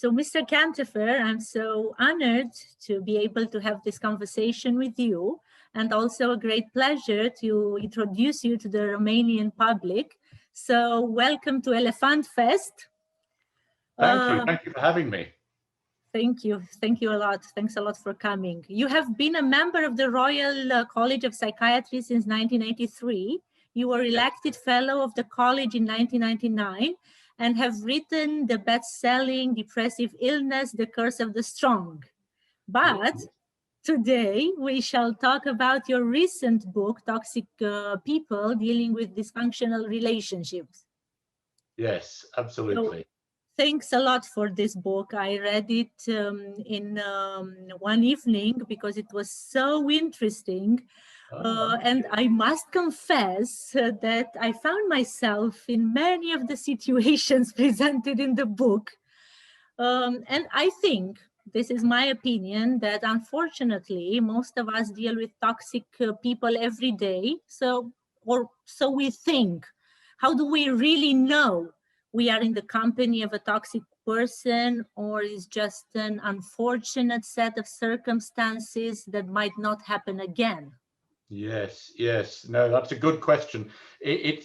So, Mr. Cantopher, I'm so honored to be able to have this conversation with you, and also a great pleasure to introduce you to the Romanian public. So, welcome to elefantFest. Thank you for having me. Thank you a lot. Thanks a lot for coming. You have been a member of the Royal College of Psychiatry since 1983. You were elected fellow of the college in 1999 and have written the best-selling Depressive Illness, The Curse of the Strong. But today we shall talk about your recent book, Toxic People, Dealing with Dysfunctional Relationships. Yes, absolutely. So, thanks a lot for this book. I read it in one evening because it was so interesting. And I must confess that I found myself in many of the situations presented in the book. And I think, this is my opinion, that unfortunately, most of us deal with toxic people every day. So we think. How do we really know we are in the company of a toxic person, or is just an unfortunate set of circumstances that might not happen again? Yes. No, that's a good question. There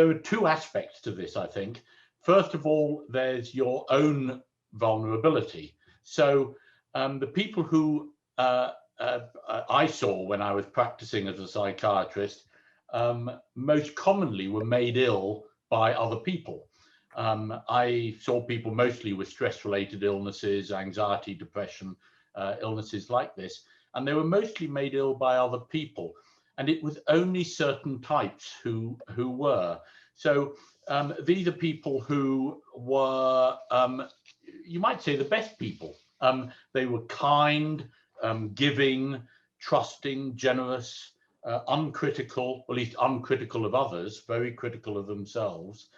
are two aspects to this, I think. First of all, there's your own vulnerability. So the people who I saw when I was practicing as a psychiatrist most commonly were made ill by other people. I saw people mostly with stress-related illnesses, anxiety, depression, illnesses like this, and they were mostly made ill by other people. And it was only certain types who were. So these are people who were, you might say, the best people. They were kind, giving, trusting, generous, uncritical, or at least uncritical of others, very critical of themselves,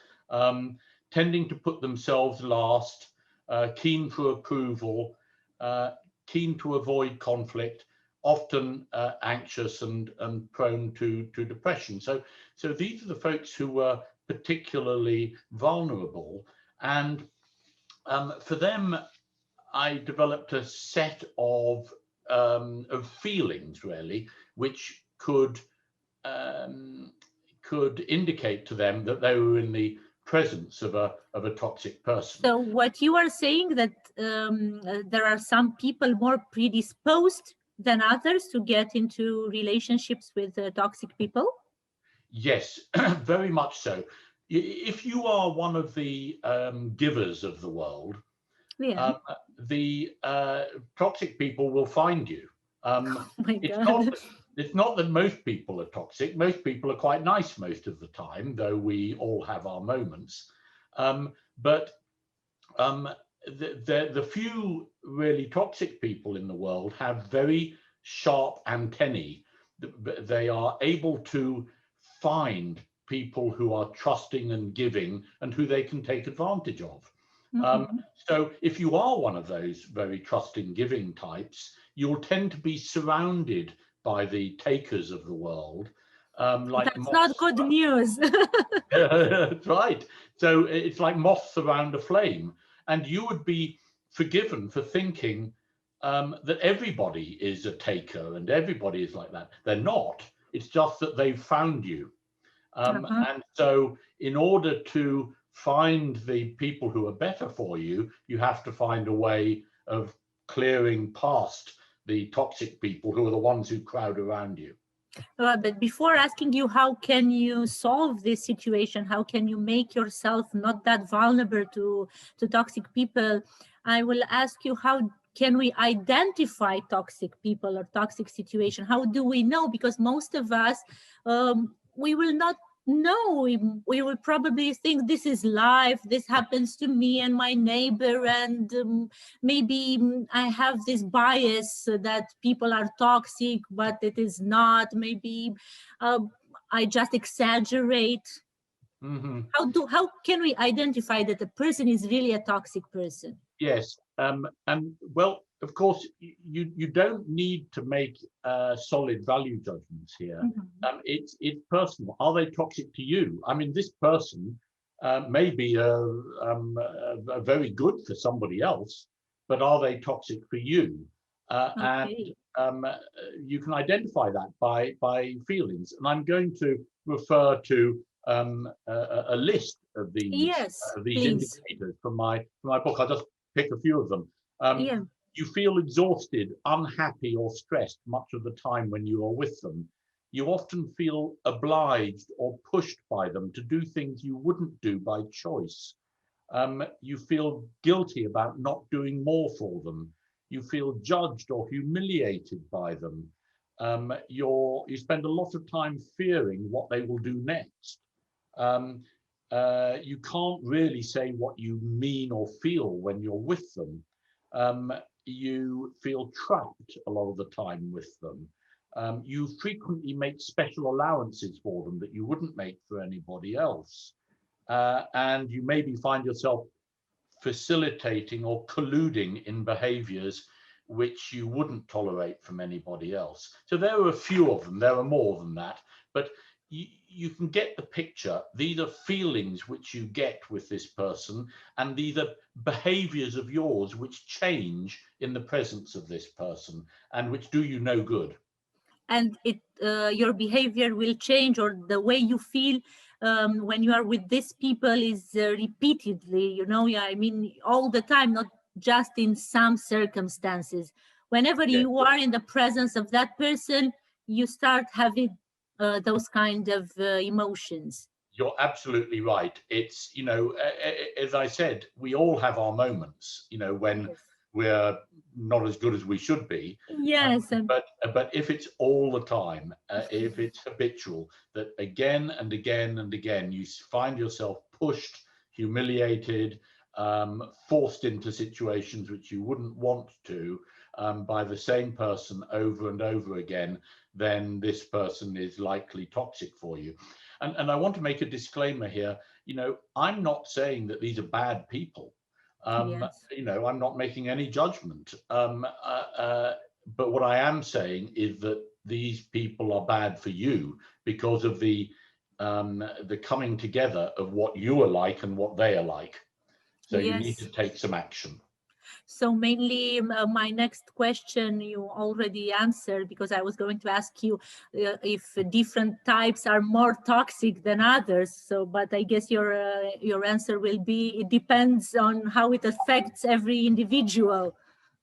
tending to put themselves last, keen for approval, keen to avoid conflict, often anxious and prone to depression. So these are the folks who were particularly vulnerable. And for them, I developed a set of feelings, really, which could indicate to them that they were in the presence of a toxic person. So what you are saying, that there are some people more predisposed than others to get into relationships with toxic people? Yes, very much so. If you are one of the givers of the world, yeah. The toxic people will find you. Oh my God. It's not that most people are toxic. Most people are quite nice most of the time, though we all have our moments. But the few really toxic people in the world have very sharp antennae. They are able to find people who are trusting and giving and who they can take advantage of. So if you are one of those very trusting, giving types, you'll tend to be surrounded by the takers of the world. That's not good news. That's right. So it's like moths around a flame. And you would be forgiven for thinking that everybody is a taker and everybody is like that. They're not. It's just that they've found you. And so in order to find the people who are better for you, you have to find a way of clearing past the toxic people who are the ones who crowd around you. But before asking you, how can you solve this situation? How can you make yourself not that vulnerable to toxic people? I will ask you, how can we identify toxic people or toxic situation? How do we know? Because most of us, we will not know. We will probably think this is life. This happens to me and my neighbor, and maybe I have this bias that people are toxic, but it is not. Maybe I just exaggerate. How can we identify that a person is really a toxic person? Yes, and well, of course, you don't need to make solid value judgments here. It's personal. Are they toxic to you? I mean, this person may be very good for somebody else, but are they toxic for you? Okay. And you can identify that by feelings. And I'm going to refer to a list of Yes, these please. indicators from my book. I'll just pick a few of them. Yeah. You feel exhausted, unhappy, or stressed much of the time when you are with them. You often feel obliged or pushed by them to do things you wouldn't do by choice. You feel guilty about not doing more for them. You feel judged or humiliated by them. You spend a lot of time fearing what they will do next. You can't really say what you mean or feel when you're with them. You feel trapped a lot of the time with them. You frequently make special allowances for them that you wouldn't make for anybody else. And you maybe find yourself facilitating or colluding in behaviors which you wouldn't tolerate from anybody else. So there are a few of them, there are more than that, but you can get the picture. These are feelings which you get with this person, and these are behaviors of yours which change in the presence of this person and which do you no good. And your behavior will change, or the way you feel when you are with these people is repeatedly, yeah, I mean, all the time, not just in some circumstances. Whenever Yeah. you are in the presence of that person, you start having those kind of emotions. You're absolutely right. It's, as I said, we all have our moments, when Yes. we're not as good as we should be. Yes, and But if it's all the time, if it's habitual, that again and again and again, you find yourself pushed, humiliated, forced into situations which you wouldn't want to, by the same person over and over again, then this person is likely toxic for you. And I want to make a disclaimer here. I'm not saying that these are bad people. yes. I'm not making any judgment. But what I am saying is that these people are bad for you because of the coming together of what you are like and what they are like. So you need Yes. to take some action. So mainly, my next question you already answered, because I was going to ask you if different types are more toxic than others. So, but I guess your answer will be it depends on how it affects every individual.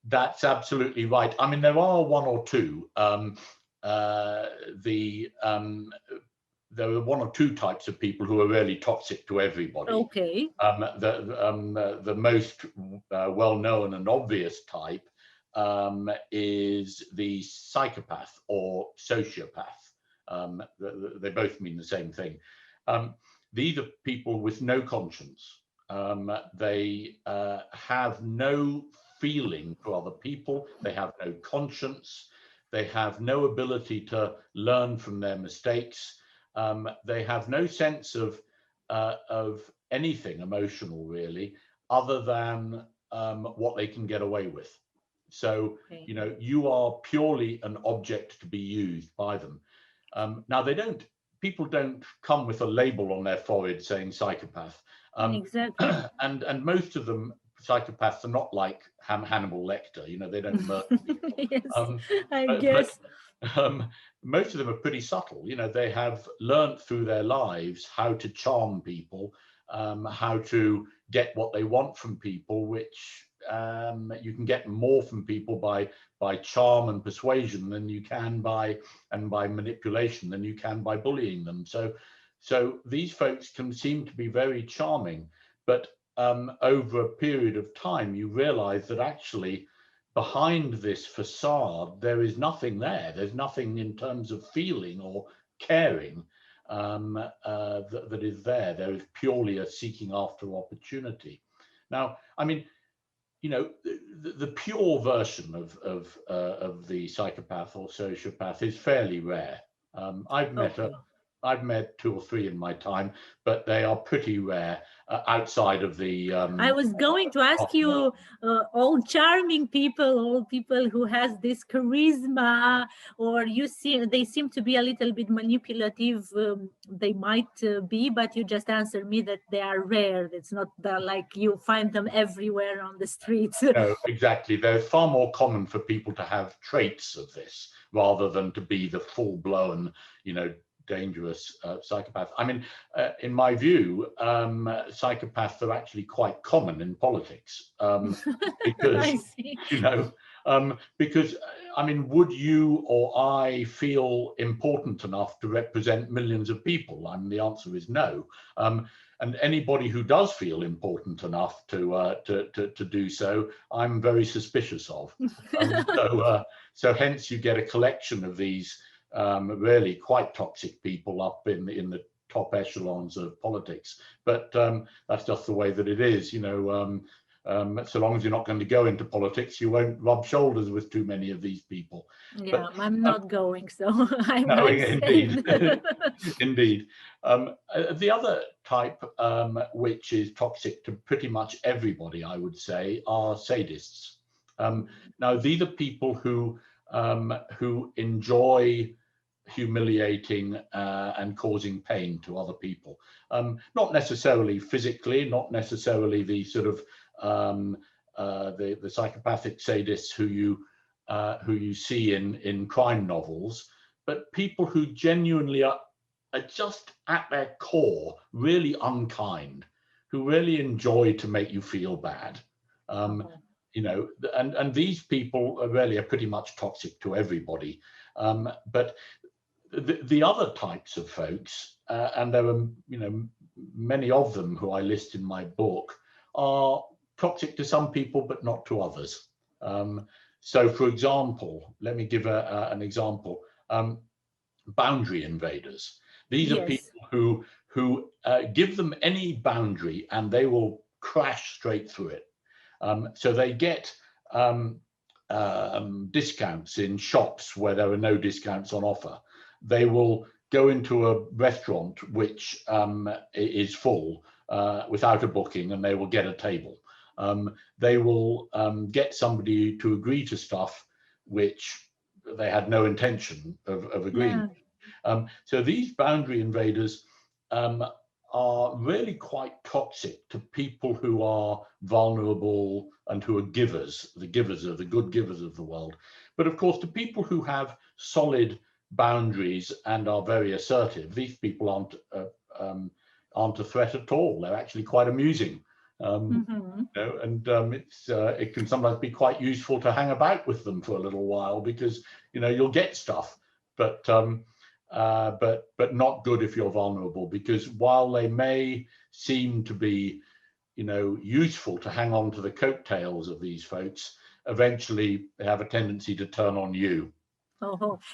That's absolutely right. I mean, there are one or two. There are one or two types of people who are really toxic to everybody. Okay. The most well-known and obvious type is the psychopath or sociopath. They both mean the same thing. These are people with no conscience. They have no feeling for other people. They have no conscience. They have no ability to learn from their mistakes. They have no sense of anything emotional, really, other than what they can get away with. So, Okay. you are purely an object to be used by them. Now, people don't come with a label on their forehead saying psychopath. Exactly. And most of them, psychopaths, are not like Hannibal Lecter. They don't murder people. Yes, I But guess. most of them are pretty subtle. They have learned through their lives how to charm people, how to get what they want from people, which you can get more from people by charm and persuasion than you can by manipulation than you can by bullying them. So these folks can seem to be very charming, but over a period of time, you realize that actually behind this facade, there is nothing there. There's nothing in terms of feeling or caring that is there. There is purely a seeking after opportunity. Now, I mean, the pure version of the psychopath or sociopath is fairly rare. I've met Okay. I've met 2 or 3 in my time, but they are pretty rare outside of the. I was going to ask you, all charming people, all people who has this charisma, or they seem to be a little bit manipulative. They might be, but you just answered me that they are rare. It's not like you find them everywhere on the streets. No, exactly. They're far more common for people to have traits of this rather than to be the full-blown, dangerous psychopath. I mean, in my view, psychopaths are actually quite common in politics because, because, I mean, would you or I feel important enough to represent millions of people? I mean, the answer is no. And anybody who does feel important enough to do so, I'm very suspicious of. So hence you get a collection of these really quite toxic people up in the top echelons of politics. But that's just the way that it is. So long as you're not going to go into politics, you won't rub shoulders with too many of these people. Yeah, but, I'm not going, so I'm no, not indeed. Indeed. The other type, which is toxic to pretty much everybody, I would say, are sadists. Now, these are people who enjoy humiliating and causing pain to other people. Not necessarily physically, not necessarily the sort of the psychopathic sadists who you see in crime novels, but people who genuinely are just at their core really unkind, who really enjoy to make you feel bad. And these people really are pretty much toxic to everybody. But the other types of folks, and there are many of them who I list in my book, are toxic to some people but not to others. So, for example, let me give an example. Boundary invaders. These are people who give them any boundary and they will crash straight through it. So they get discounts in shops where there are no discounts on offer. They will go into a restaurant which is full without a booking, and they will get a table. They will get somebody to agree to stuff which they had no intention of agreeing. Yeah. So these boundary invaders are really quite toxic to people who are vulnerable and who are givers, the good givers of the world. But of course, to people who have solid boundaries and are very assertive, these people aren't a threat at all. They're actually quite amusing. It can sometimes be quite useful to hang about with them for a little while because you'll get stuff, but not good if you're vulnerable, because while they may seem to be useful to hang on to the coattails of these folks, eventually they have a tendency to turn on you.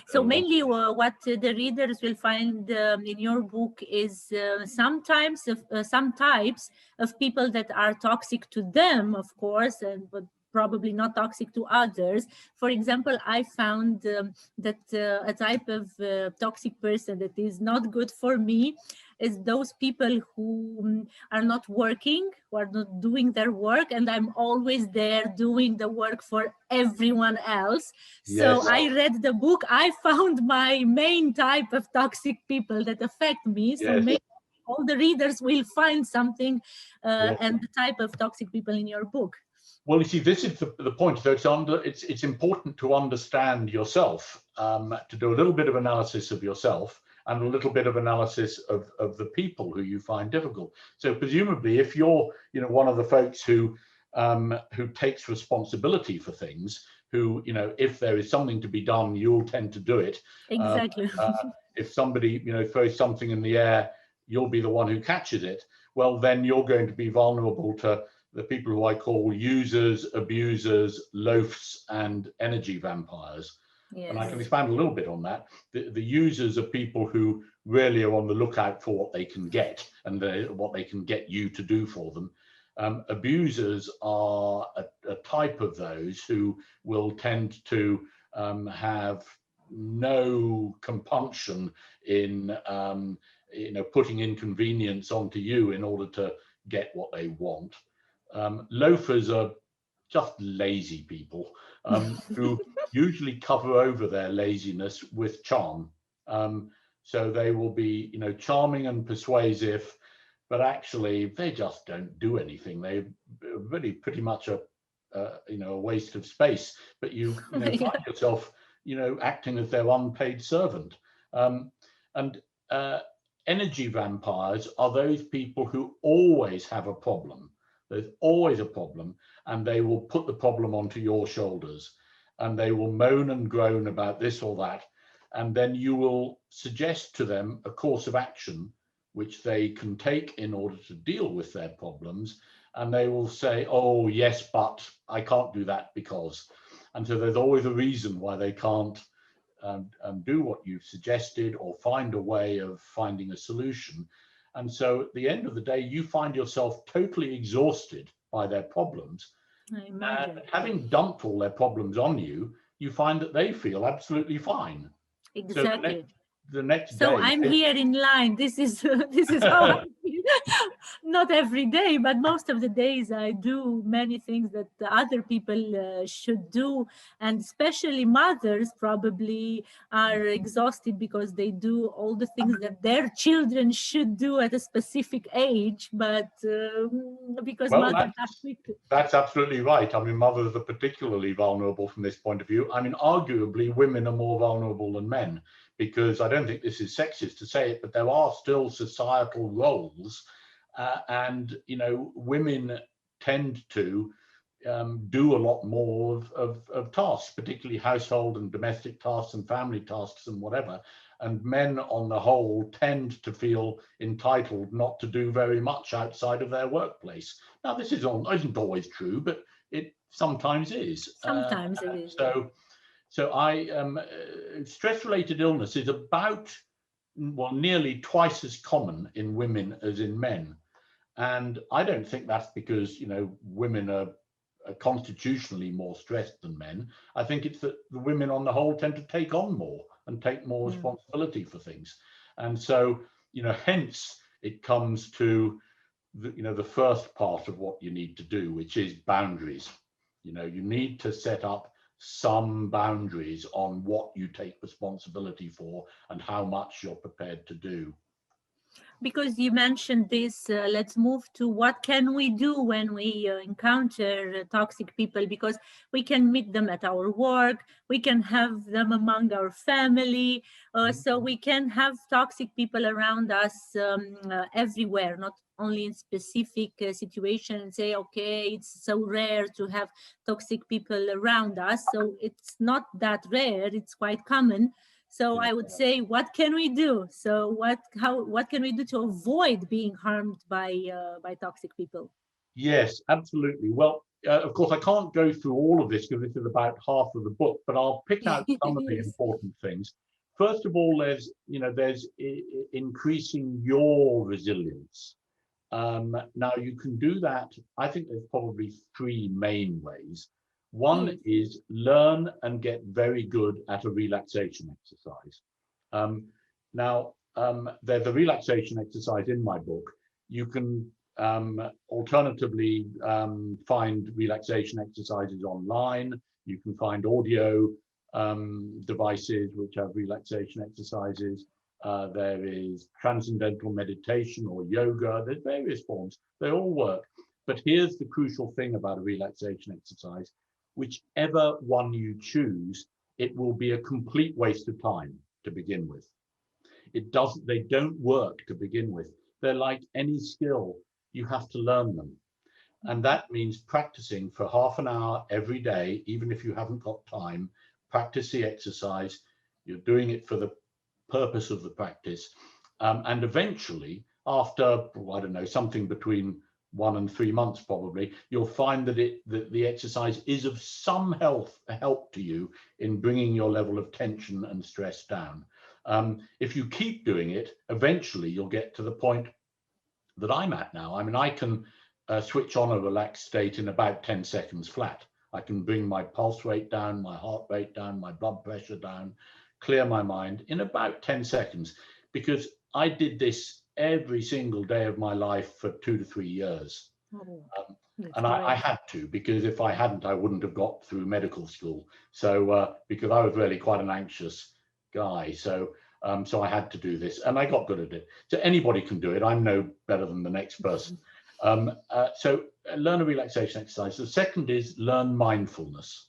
So mainly what the readers will find in your book is some types of people that are toxic to them, of course, but probably not toxic to others. For example, I found that a type of toxic person that is not good for me is those people who are not working, who are not doing their work, and I'm always there doing the work for everyone else. So yes. I read the book, I found my main type of toxic people that affect me. So yes. Maybe all the readers will find something yes. and the type of toxic people in your book. Well, you see, this is the point. So it's important to understand yourself, to do a little bit of analysis of yourself and a little bit of analysis of the people who you find difficult. So presumably, if you're one of the folks who takes responsibility for things, who if there is something to be done, you'll tend to do it. Exactly. If somebody throws something in the air, you'll be the one who catches it. Well, then you're going to be vulnerable to the people who I call users, abusers, loafs, and energy vampires. Yes. And I can expand a little bit on that. The users are people who really are on the lookout for what they can get and what they can get you to do for them. Abusers are a type of those who will tend to have no compunction in putting inconvenience onto you in order to get what they want. Loafers are just lazy people who usually cover over their laziness with charm. So they will be, charming and persuasive, but actually they just don't do anything. They're really pretty much a waste of space. But you find yourself, acting as their unpaid servant. And energy vampires are those people who always have a problem. There's always a problem, and they will put the problem onto your shoulders, and they will moan and groan about this or that, and then you will suggest to them a course of action which they can take in order to deal with their problems, and they will say, oh yes, but I can't do that because, and so there's always a reason why they can't do what you've suggested or find a way of finding a solution. And so at the end of the day, you find yourself totally exhausted by their problems. I imagine. And having dumped all their problems on you, you find that they feel absolutely fine. Exactly. So the next So day, I'm here in line. This is how I feel. Not every day, but most of the days I do many things that the other people should do, and especially mothers probably are exhausted because they do all the things that their children should do at a specific age, but because mothers are quick. That's absolutely right. I mean, mothers are particularly vulnerable from this point of view. I mean, arguably, women are more vulnerable than men, because I don't think this is sexist to say it, but there are still societal roles, and women tend to do a lot more of tasks, particularly household and domestic tasks and family tasks and whatever. And men, on the whole, tend to feel entitled not to do very much outside of their workplace. Now, this isn't always true, but it sometimes is. Sometimes it is. So stress-related illness is about, nearly twice as common in women as in men. And I don't think that's because, women are constitutionally more stressed than men. I think it's that the women on the whole tend to take on more and take more responsibility for things. And so, hence it comes to the first part of what you need to do, which is boundaries. You need to set up some boundaries on what you take responsibility for and how much you're prepared to do. Because you mentioned this, let's move to what can we do when we encounter toxic people, because we can meet them at our work, we can have them among our family, so we can have toxic people around us everywhere, not only in specific situations, and say, okay, it's so rare to have toxic people around us. So it's not that rare, it's quite common. So I would say, what can we do? So what can we do to avoid being harmed by toxic people? Yes, absolutely. Well, of course, I can't go through all of this because this is about half of the book, but I'll pick out some of the important things. First of all, there's increasing your resilience. Now, you can do that. I think there's probably three main ways. One is learn and get very good at a relaxation exercise. There's a relaxation exercise in my book. You can alternatively find relaxation exercises online. You can find audio devices which have relaxation exercises. There is transcendental meditation or yoga. There's various forms. They all work. But here's the crucial thing about a relaxation exercise. Whichever one you choose, it will be a complete waste of time to begin with. They don't work to begin with. They're like any skill, you have to learn them. And that means practicing for half an hour every day, even if you haven't got time. Practice the exercise. You're doing it for the purpose of the practice. And eventually, after, I don't know, something between 1 and 3 months probably, you'll find that the exercise is of some help to you in bringing your level of tension and stress down. If you keep doing it, eventually you'll get to the point that I'm at now. I mean, I can switch on a relaxed state in about 10 seconds flat. I can bring my pulse rate down, my heart rate down, my blood pressure down, clear my mind in about 10 seconds, because I did this every single day of my life for 2 to 3 years. And I had to, because if I hadn't, I wouldn't have got through medical school. So because I was really quite an anxious guy, so I had to do this, and I got good at it. So anybody can do it. I'm no better than the next person. So learn a relaxation exercise. The second is learn mindfulness.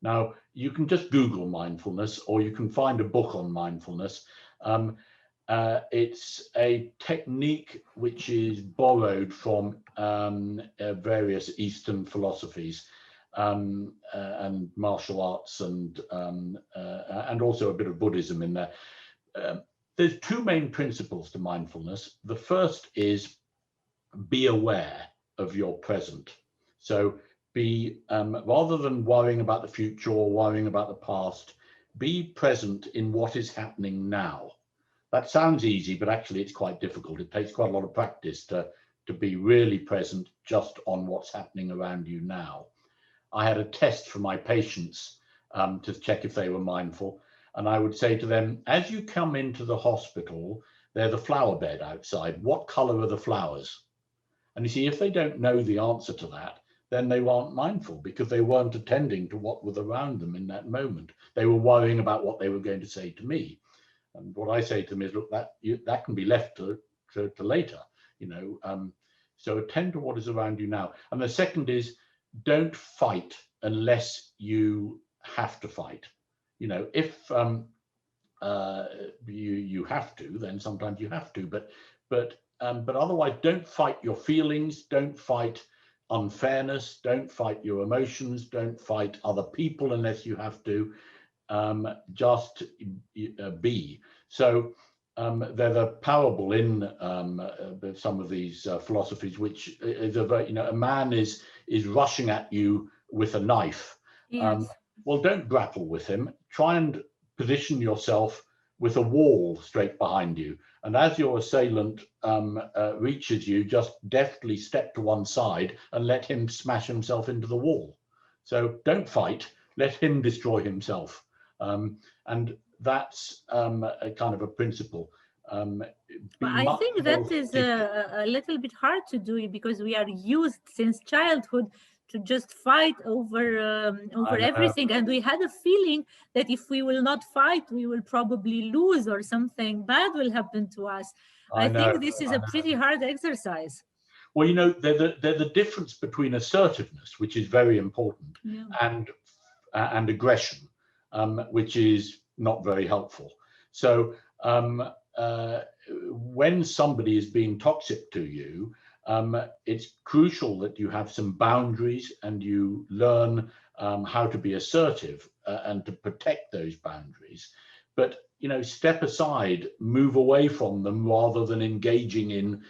Now, you can just Google mindfulness, or you can find a book on mindfulness. It's a technique which is borrowed from various Eastern philosophies and martial arts, and also a bit of Buddhism in there. There's two main principles to mindfulness. The first is be aware of your present. So be, rather than worrying about the future or worrying about the past, be present in what is happening now. That sounds easy, but actually it's quite difficult. It takes quite a lot of practice to be really present just on what's happening around you now. I had a test for my patients to check if they were mindful. And I would say to them, as you come into the hospital, there's a flower bed outside. What color are the flowers? And you see, if they don't know the answer to that, then they aren't mindful, because they weren't attending to what was around them in that moment. They were worrying about what they were going to say to me. And what I say to them is, look, that can be left to later, you know. So attend to what is around you now. And the second is, don't fight unless you have to fight. You know, if you have to, then sometimes you have to. But otherwise, don't fight your feelings. Don't fight unfairness. Don't fight your emotions. Don't fight other people unless you have to. Just be. So there's a parable in some of these philosophies, which is a man is rushing at you with a knife. Yes. Well, don't grapple with him. Try and position yourself with a wall straight behind you. And as your assailant reaches you, just deftly step to one side and let him smash himself into the wall. So don't fight, let him destroy himself. And that's a kind of a principle. I think that is a little bit hard to do, because we are used since childhood to just fight over everything, and we had a feeling that if we will not fight, we will probably lose, or something bad will happen to us. I think this is a pretty hard exercise. Well, you know, there's a difference between assertiveness, which is very important, and aggression, which is not very helpful. So when somebody is being toxic to you, it's crucial that you have some boundaries, and you learn how to be assertive and to protect those boundaries. But, you know, step aside, move away from them, rather than engaging in,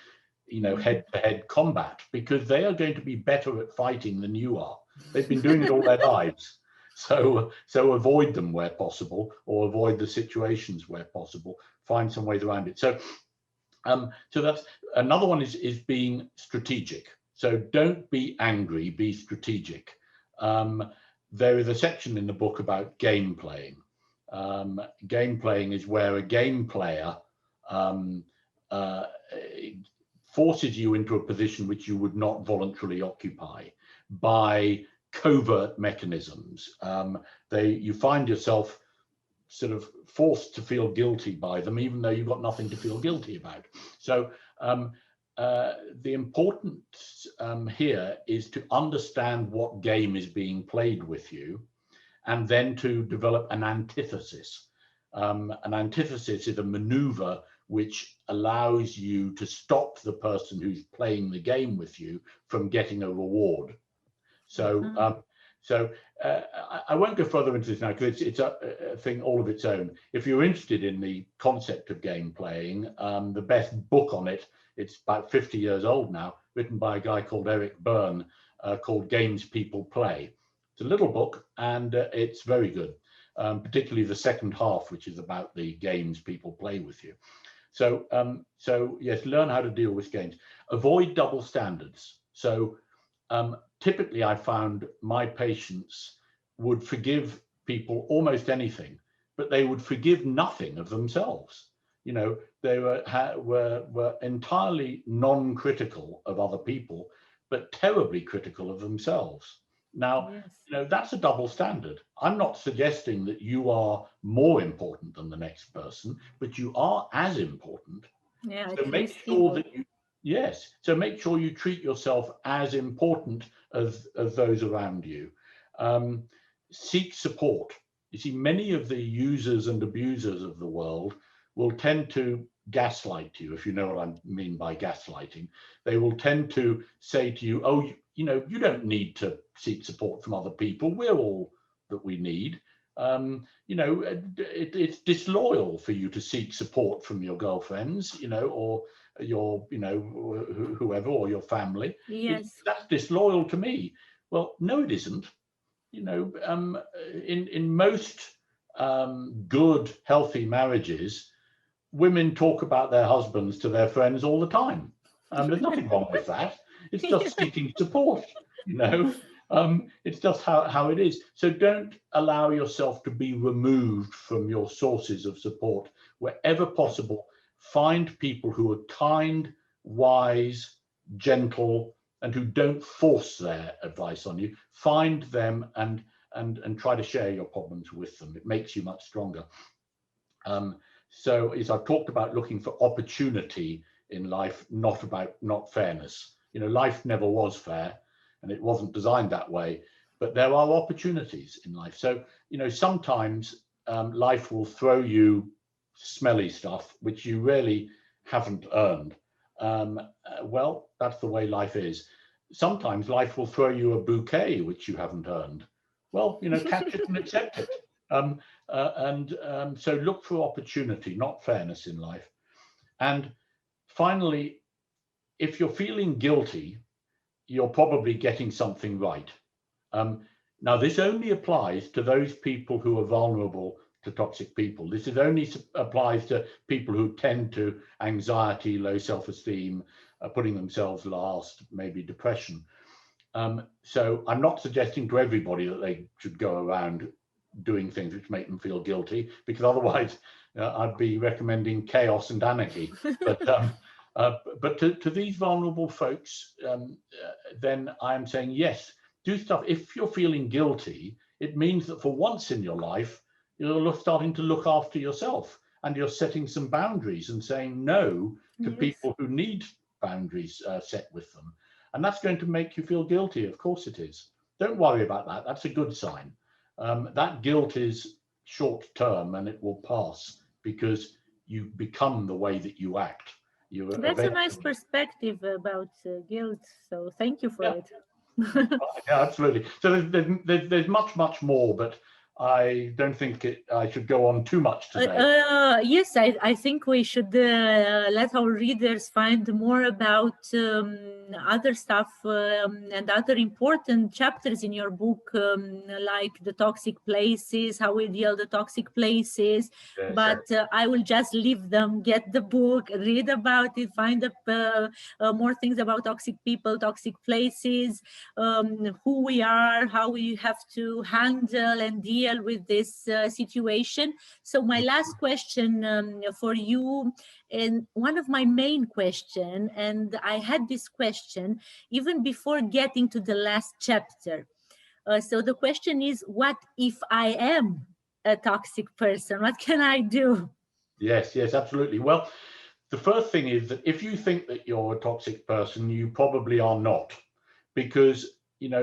you know, head-to-head combat, because they are going to be better at fighting than you are. They've been doing it all their lives. So avoid them where possible, or avoid the situations where possible. Find some ways around it. So that's another one, is being strategic. So don't be angry, be strategic. There is a section in the book about game playing. Game playing is where a game player forces you into a position which you would not voluntarily occupy by covert mechanisms. You find yourself sort of forced to feel guilty by them, even though you've got nothing to feel guilty about. So the importance here is to understand what game is being played with you, and then to develop an antithesis. An antithesis is a maneuver which allows you to stop the person who's playing the game with you from getting a reward. So I won't go further into this now, because it's a thing all of its own. If you're interested in the concept of game playing, the best book on it, it's about 50 years old now, written by a guy called Eric Byrne, called Games People Play. It's a little book, and it's very good, particularly the second half, which is about the games people play with you. So yes, learn how to deal with games. Avoid double standards. So typically I found my patients would forgive people almost anything, but they would forgive nothing of themselves. They were entirely non-critical of other people, but terribly critical of themselves. Now, Yes. that's a double standard. I'm not suggesting that you are more important than the next person, but you are as important. Yeah, So at make least sure equal. that so make sure you treat yourself as important as those around you. Seek support. You see, many of the users and abusers of the world will tend to gaslight you, if you know what I mean by gaslighting. They will tend to say to you, oh, you don't need to seek support from other people. We're all that we need. It's disloyal for you to seek support from your girlfriends, or your, whoever, or your family. Yes. That's disloyal to me. Well, no, it isn't. In most good, healthy marriages, women talk about their husbands to their friends all the time. There's nothing wrong with that. It's just seeking support, it's just how it is. So don't allow yourself to be removed from your sources of support. Wherever possible, find people who are kind, wise, gentle, and who don't force their advice on you. Find them and try to share your problems with them. It makes you much stronger. So as I've talked about, looking for opportunity in life, not fairness. Life never was fair, and it wasn't designed that way, but there are opportunities in life. So, sometimes life will throw you smelly stuff, which you really haven't earned. Well, that's the way life is. Sometimes life will throw you a bouquet, which you haven't earned. Well, catch it and accept it. So look for opportunity, not fairness in life. And finally, if you're feeling guilty, you're probably getting something right. Now, this only applies to those people who are vulnerable to toxic people. This only applies to people who tend to anxiety, low self-esteem, putting themselves last, maybe depression. So I'm not suggesting to everybody that they should go around doing things which make them feel guilty, because otherwise I'd be recommending chaos and anarchy. But to these vulnerable folks, then I'm saying, yes, do stuff. If you're feeling guilty, it means that for once in your life, you're starting to look after yourself, and you're setting some boundaries and saying no to people who need boundaries set with them. And that's going to make you feel guilty. Of course it is. Don't worry about that. That's a good sign. That guilt is short term, and it will pass because you become the way that you act. That's a nice perspective about guilt. So thank you for it. Yeah, absolutely. So there's much more, but I don't think I should go on too much today. Yes, I think we should let our readers find more about other stuff and other important chapters in your book, like the toxic places, how we deal the toxic places. Yes, but I will just leave them, get the book, read about it, find more things about toxic people, toxic places, who we are, how we have to handle and deal with this situation. So my last question for you, and one of my main question, and I had this question even before getting to the last chapter. So the question is, what if I am a toxic person? What can I do? Yes, absolutely. Well, the first thing is that if you think that you're a toxic person, you probably are not, because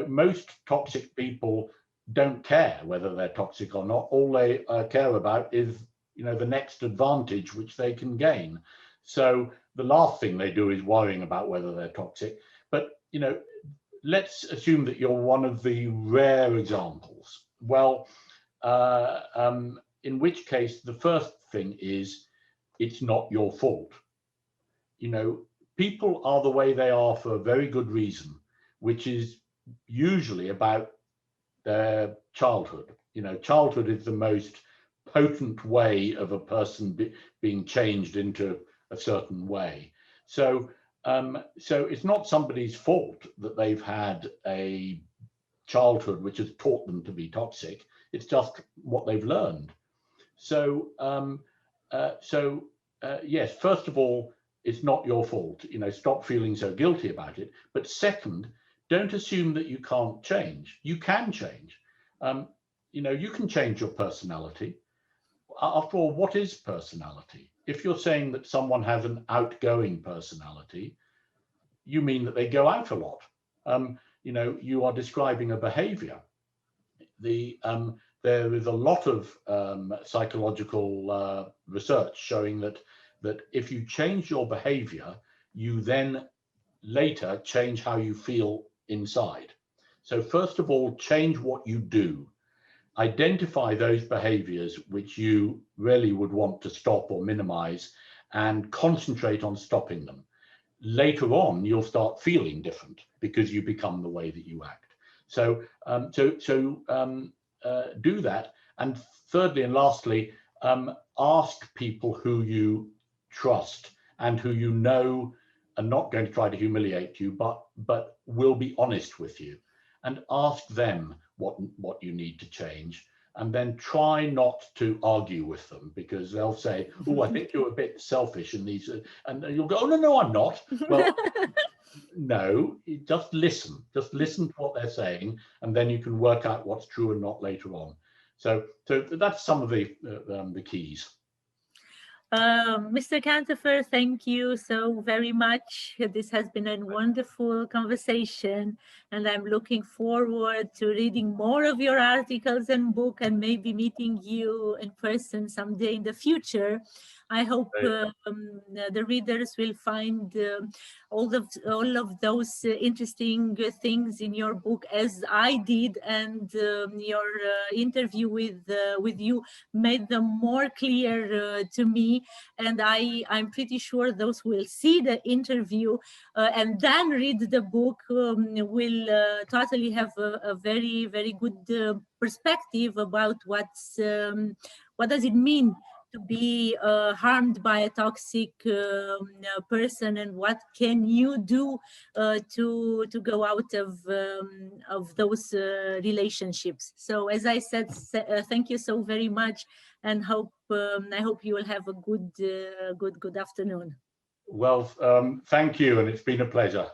most toxic people don't care whether they're toxic or not. All they care about is the next advantage which they can gain. So the last thing they do is worrying about whether they're toxic. But let's assume that you're one of the rare examples. Well, in which case the first thing is, it's not your fault. People are the way they are for a very good reason, which is usually about their childhood. Childhood is the most potent way of a person being changed into a certain way. So it's not somebody's fault that they've had a childhood which has taught them to be toxic. It's just what they've learned. So yes, first of all, it's not your fault. Stop feeling so guilty about it. But second, don't assume that you can't change. You can change. You can change your personality. After all, what is personality? If you're saying that someone has an outgoing personality, you mean that they go out a lot. You are describing a behavior. There is a lot of psychological research showing that if you change your behavior, you then later change how you feel inside. So first of all, change what you do. Identify those behaviors which you really would want to stop or minimize, and concentrate on stopping them. Later on, you'll start feeling different because you become the way that you act. So do that. And thirdly and lastly, ask people who you trust and who you know are not going to try to humiliate you, but will be honest with you, and ask them what you need to change. And then try not to argue with them, because they'll say, "Oh, I think you're a bit selfish in these," and you'll go, "Oh, no, I'm not." Well, no, just listen to what they're saying, and then you can work out what's true and not later on. So that's some of the keys. Mr. Cantopher, thank you so very much. This has been a wonderful conversation, and I'm looking forward to reading more of your articles and book, and maybe meeting you in person someday in the future. I hope the readers will find all of those interesting things in your book, as I did, and your interview with you made them more clear to me. And I'm pretty sure those who will see the interview and then read the book will totally have a very, very good perspective about what does it mean to be harmed by a toxic person, and what can you do to go out of those relationships. So, as I said, thank you so very much, and I hope you will have a good afternoon. Well, thank you, and it's been a pleasure.